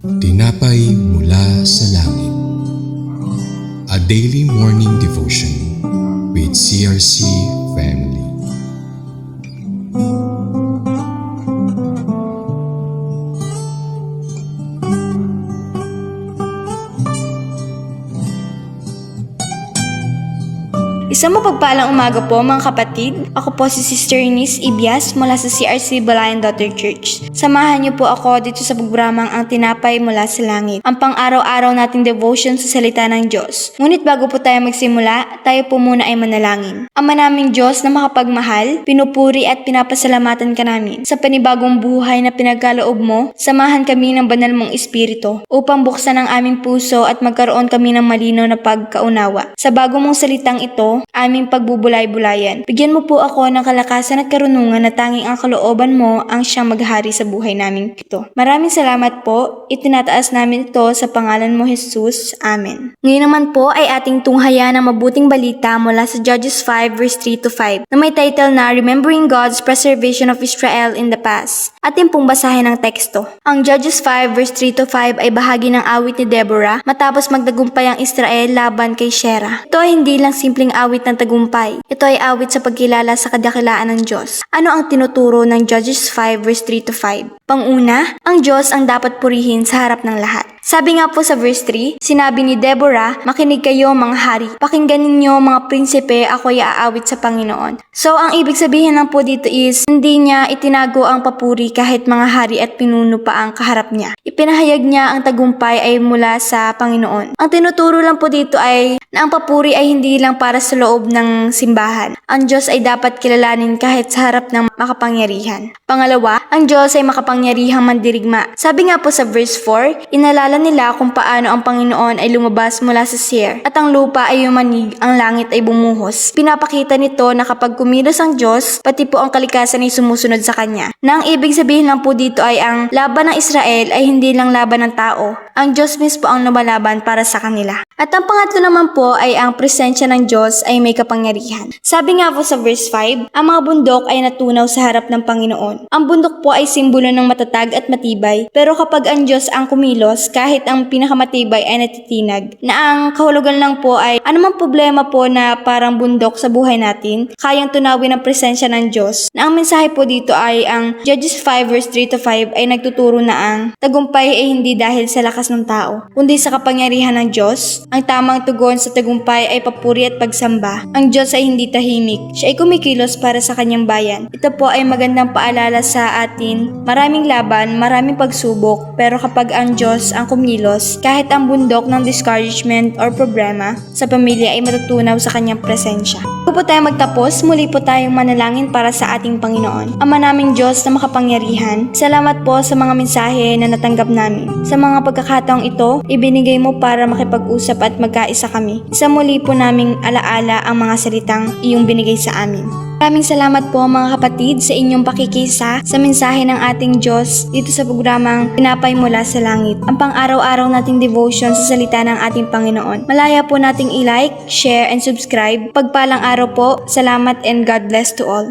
Tinapay mula sa langit. A daily morning devotion with CRC family. Isang mapagpalang umaga po mga kapatid. Ako po si Sister Eunice Ibias mula sa CRC Balayan Daughter Church. Samahan niyo po ako dito sa programang Ang Tinapay Mula sa Langit, ang pang-araw-araw nating devotion sa salita ng Diyos. Ngunit bago po tayo magsimula, tayo po muna ay manalangin. Ama naming Diyos na makapagmahal, pinupuri at pinapasalamatan ka namin sa panibagong buhay na pinagkaloob mo. Samahan kami ng banal mong espiritu upang buksan ang aming puso at magkaroon kami ng malinaw na pagkaunawa sa bago mong salitang ito, aming pagbubulay-bulayan. Bigyan mo po ako ng kalakasan at karunungan na tanging ang kalooban mo ang siyang maghari sa buhay namin ito. Maraming salamat po. Itinataas namin ito sa pangalan mo, Jesus. Amen. Ngayon naman po ay ating tunghayan ang mabuting balita mula sa Judges 5 verse 3 to 5 na may title na Remembering God's Preservation of Israel in the Past. Ating pong basahin ang teksto. Ang Judges 5 verse 3 to 5 ay bahagi ng awit ni Deborah matapos magtagumpay ang Israel laban kay Shera. Ito ay hindi lang simpleng awit ng tagumpay. Ito ay awit sa pagkilala sa kadakilaan ng Diyos. Ano ang tinuturo ng Judges 5 verse 3 to 5? Panguna, ang Diyos ang dapat purihin sa harap ng lahat. Sabi nga po sa verse 3, sinabi ni Deborah, makinig kayo mga hari, pakinggan ninyo mga prinsipe, ako'y aawit sa Panginoon. So ang ibig sabihin lang po dito is, hindi niya itinago ang papuri kahit mga hari at pinuno pa ang kaharap niya. Ipinahayag niya ang tagumpay ay mula sa Panginoon. Ang tinuturo lang po dito ay na ang papuri ay hindi lang para sa loob ng simbahan. Ang Diyos ay dapat kilalanin kahit sa harap ng makapangyarihan. Pangalawa, ang Diyos ay makapangyarihang mandirigma. Sabi nga po sa verse 4, inalala nila kung paano ang Panginoon ay lumabas mula sa Seir at ang lupa ay yumanig, ang langit ay bumuhos. Pinapakita nito na kapag kumilos ang Diyos, pati po ang kalikasan ay sumusunod sa Kanya. Na ang ibig sabihin lang po dito ay ang laban ng Israel ay hindi lang laban ng tao. Ang Diyos mismo ang lumalaban para sa kanila. At ang pangatlo naman po ay ang presensya ng Diyos ay may kapangyarihan. Sabi nga po sa verse 5, ang mga bundok ay natunaw sa harap ng Panginoon. Ang bundok po ay simbolo ng matatag at matibay, pero kapag ang Diyos ang kumilos, kahit ang pinakamatibay ay natitinag. Na ang kahulugan lang po ay anumang problema po na parang bundok sa buhay natin, kayang tunawin ang presensya ng Diyos. Na ang mensahe po dito ay ang Judges 5 verse 3 to 5 ay nagtuturo na ang tagumpay ay hindi dahil sa lakas ng tao, kundi sa kapangyarihan ng Diyos. Ang tamang tugon sa tagumpay ay papuri at pagsamba. Ang Diyos ay hindi tahimik. Siya ay kumikilos para sa kanyang bayan. Ito po ay magandang paalala sa atin. Maraming laban, maraming pagsubok, pero kapag ang Diyos ang kumilos, kahit ang bundok ng discouragement or problema sa pamilya ay matutunaw sa kanyang presensya. Bago po tayo magtapos, muli po tayong manalangin para sa ating Panginoon. Ama naming Diyos na makapangyarihan, salamat po sa mga mensahe na natanggap namin. Sa mga pagkakataong ito, ibinigay mo para makipag-usap at magkaisa kami. Isa muli po naming alaala ang mga salitang iyong binigay sa amin. Maraming salamat po mga kapatid sa inyong pakikisa sa mensahe ng ating Diyos dito sa programang Tinapay Mula sa Langit, ang pang-araw-araw nating devotion sa salita ng ating Panginoon. Malaya po nating i-like, share, and subscribe. Pagpalang araw po, salamat and God bless to all.